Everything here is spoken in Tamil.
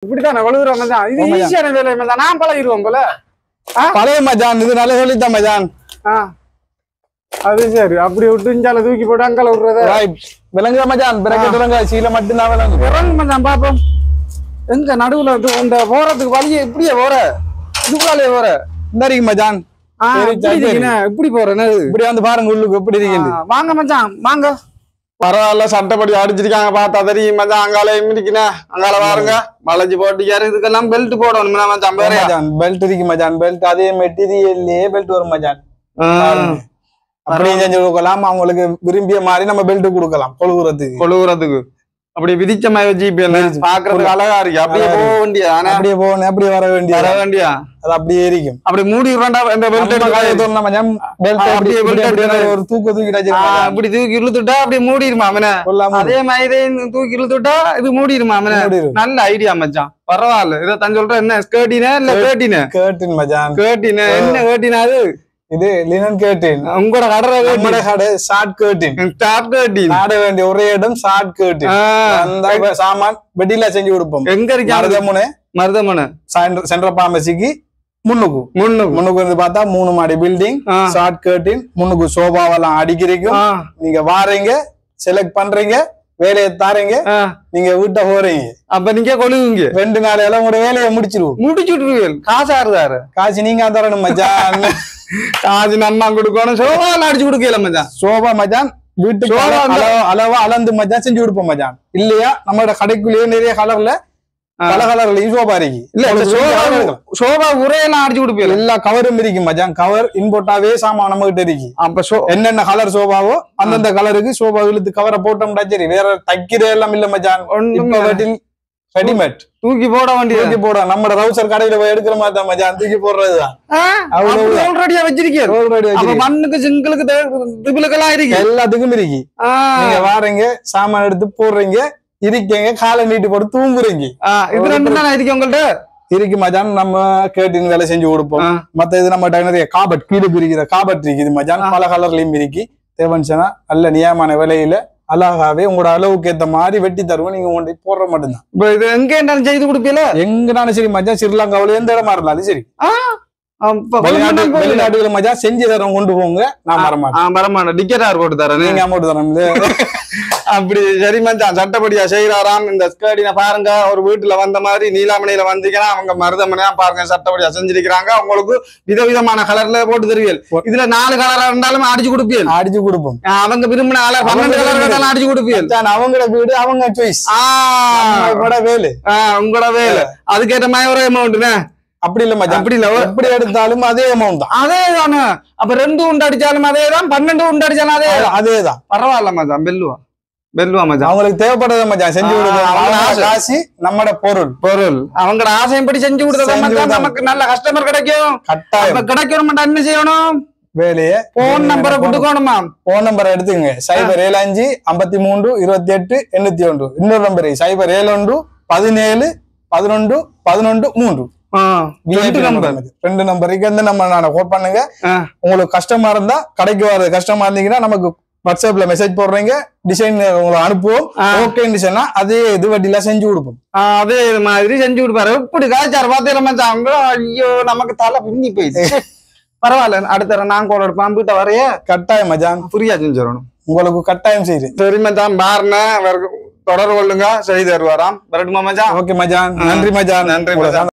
இப்படித்தானே வழுகுற மச்சான். இது ஈஸியான வேலை மச்சான். நான் பழகிடுவோம் போல. பழைய மச்சான் இது நல்ல சொல்லித்தான் மச்சான். அது சரி. அப்படி விட்டு இஞ்சால தூக்கி போட்டு அங்கால விடுறத விளங்குற மச்சான். பிறகு சீல மட்டும்தான் விளங்கு. இறங்கு மச்சான் பாப்போம். எங்க நடுவுல இந்த போறதுக்கு வழியே இப்படியே போற இதுக்குள்ளாலே போற இந்த இருக்கு மச்சான். இப்படி போறேன் இப்படி வந்து பாருங்க உள்ளுக்கு எப்படி இருக்கு. வாங்க மச்சான் வாங்க. பரவாயில்ல சட்டப்படி அடிச்சிருக்காங்க பார்த்தா தெரியும் மச்சான். அங்கால இருக்கீங்க அங்கால பாருங்க வளைஞ்சு போட்டிக்காரு. இதுக்கெல்லாம் பெல்ட் போடணும் மச்சான். பெல்ட் இருக்கு மச்சான். பெல்ட் அதே மெட்டீரியல்லையே பெல்ட் வரும் மச்சான். அப்படியே செஞ்சு கொடுக்கலாம். அவங்களுக்கு விரும்பிய மாதிரி நம்ம பெல்ட் கொடுக்கலாம் கொழுகுறதுக்கு. அப்படி விதிச்ச மாதிரி ஜிபிஎல் பாக்குறதுக்கு அழகா இருக்கு. அப்படியே போக வேண்டியா அப்படியே போகணும் அப்படியே வர வேண்டியா அது அப்படியே இருக்கும். அப்படி மூடி இந்த ஒரு தூக்க தூக்கிட்டாச்சு. அப்படி தூக்கி இழுத்துட்டா அப்படியே மூடிடுமா அவனை. அதே மாதிரி தூக்கி இழுத்துட்டா இது மூடிடுமா அவனை. நல்ல ஐடியா மச்சான். பரவாயில்ல. இதை தான் சொல்றேன். என்ன ஸ்கர்ட்டினா இல்ல கேர்டின் மச்சான். கேர்டின் என்ன கேர்டினா அது? இது லினன் கேர்டின். உங்களோட கடை ஷார்ட் கேர்டின். ஆட வேண்டிய ஒரே இடம் ஷார்ட் கேர்டின். அந்த சாமான் வெட்டில செஞ்சு கொடுப்போம். எங்க இருக்கு? மருதமுனை சென்ட்ரல் பார்மசிக்கு முன்னுக்கு வந்து பார்த்தா 3 மாடி பில்டிங். ஷார்ட் கேர்டின் முன்னுக்கு சோபாவெல்லாம் அடிக்கிறீங்க. நீங்க வாரீங்க செலக்ட் பண்றீங்க வேலையை தாரீங்க நீங்க வீட்டை போறீங்க. அப்ப நீங்க கொழுவுங்க 2 நாளையில உங்களோட வேலையை முடிச்சுட்டு காசு ஆறுதாரு. காசு நீங்க தரணும் மச்சான். காசு நம்ம கொடுக்கணும். சோபா அடிச்சு கொடுக்கல மச்சான். சோபா மச்சான் வீட்டுக்கு அளவா அளந்து மச்சான் செஞ்சு கொடுப்போம் மச்சான். இல்லையா நம்மளோட கடைக்குள்ளேயே நிறைய கலர்ல சோபா இருக்கு. இல்ல சோபா உரையெல்லாம் அடிச்சு கொடுப்பீங்க. எல்லா கவரும் இருக்கு மச்சான். கவர் இன்போட்டாவே சாமான் நம்ம கிட்ட இருக்கு. அப்ப என்னென்ன கலர் சோபாவோ அந்தந்த கலருக்கு சோபா இழுத்து கவரை போட்டோம்டா சரி. வேற தைக்கிற எல்லாம் இல்ல மச்சான். ரெடிமேட் தூக்கி போட வேண்டியது. போட நம்ம ரவுசர் கடையில போய் எடுக்கிற மாதிரி தான் மச்சான். தூக்கி போடுறதுதான். ஆல்ரெடியா வச்சிருக்கீங்க. மண்ணுக்கு சிங்களுக்கு திபிலுக்கெல்லாம் இருக்கு. எல்லாத்துக்கும் இருக்கு. நீங்க வாரீங்க சாமான் எடுத்து போடுறீங்க இருக்கீங்க காலை நீட்டு போட்டு தூங்குறீங்க. இது 2 நாள் இருக்கு உங்கள்ட்ட இருக்கு மச்சான். நம்ம கேட்டின் வேலை செஞ்சு கொடுப்போம். மத்த இது நம்ம நிறைய காபட் கீழே பிரிக்கிற காபட் இருக்குது மச்சான். பல கலர்லயும் இருக்கு. தேவன்சனா நல்ல நியமான விலையில அழகாவே உங்களோட அளவுக்கு ஏத்த மாதிரி வெட்டி தருவோம். நீங்க உங்களை போடுற மட்டும்தான். இப்ப இது எங்க என்ன செய்து கொடுப்பீல? எங்கனாலும் சரி மச்சான். ஸ்ரீலங்காவில எந்த இடமா இருந்தாலும் சரி. வெளிநாட்டுல மச்சான் செஞ்சு தரோம் கொண்டு போங்க. நான் வரமாட்டேன். டிக்கெட் போட்டு தரேன். நீங்க அமௌண்ட் தரோம். அப்படி சரி மச்சான். சட்டப்படியா செய்யறாராம். இந்த ஸ்கர்ட்டின பாருங்க. ஒரு வீட்டுல வந்த மாதிரி நீலாமணியில வந்தீங்கன்னா அவங்க மருதமனையா பாருங்க சட்டப்படியா செஞ்சிருக்கிறாங்க. உங்களுக்கு விதவிதமான கலர்ல போட்டு தருவீர்கள். இதுல 4 கலரா இருந்தாலும் அடிச்சு கொடுப்பீர்கள். அடிச்சு கொடுப்போம். அவங்க விரும்பின 12 கலர் அடிச்சு கொடுப்பீர்கள். அவங்களோட வீடு அவங்க சாய்ஸ். வேலை உங்களோட வேலை அதுக்கேற்ற மாதிரி ஒரு அமௌண்ட்னே. அப்படி இல்ல மச்சான். அப்படி இல்ல எப்படி எடுத்தாலும் அதே அமௌண்ட் தான். அதேதானே. அப்ப 2 உண்டு அடிச்சாலும் அதேதான். 12 உண்டு அடிச்சாலும் அதேதான். பரவாயில்ல மச்சான். பெல்லுவா மச்சான். அவங்களுக்கு தேவைப்படுறத மச்சான் செஞ்சு கொடுக்குறது. காசு நம்மட பொருள் அவங்களோட ஆசைப்படி செஞ்சு கொடுத்தா நமக்கு நல்ல கஸ்டமர் கிடைக்கும். கட்டாயம் கிடைக்கணும் மச்சான். என்ன செய்யணும்? வேலையை போன் நம்பரை கொடுக்கணுமா? போன் நம்பரை எடுத்துங்க. 075 53 28 81. இன்னொரு நம்பர் 071 17 11 11 3. 2 நம்பருக்கு எந்த நம்பர் நான் கோட் பண்ணுங்க. உங்களுக்கு கஷ்டமா இருந்தா கடைக்கு வர கஷ்டமா இருந்தீங்கன்னா நமக்கு வாட்ஸ்அப்ல மெசேஜ் போடுறீங்க. டிசைன் உங்களை அனுப்புவோம். ஓகேன்னு சொன்னா அதே இது வட்டில செஞ்சு கொடுப்போம். அதே மாதிரி செஞ்சு கொடுப்பாரு. இப்படி காய்ச்சாரு பாத்தீங்க. அவங்க ஐயோ நமக்கு தலை பின்னி போயிடுச்சு. பரவாயில்ல. அடுத்த நான் கோல் எடுப்பேன். வீட்டை வரைய கட்டாயம் மச்சான். புரியா செஞ்சிடணும். உங்களுக்கு கட்டாயம் செய்யுது. சரி மச்சான். பாருங்க தொடர்பு கொள்ளுங்க. செய்து தருவாராம். வரட்டுமா மச்சான்? ஓகே மச்சான். நன்றி மச்சான். நன்றி மச்சான்.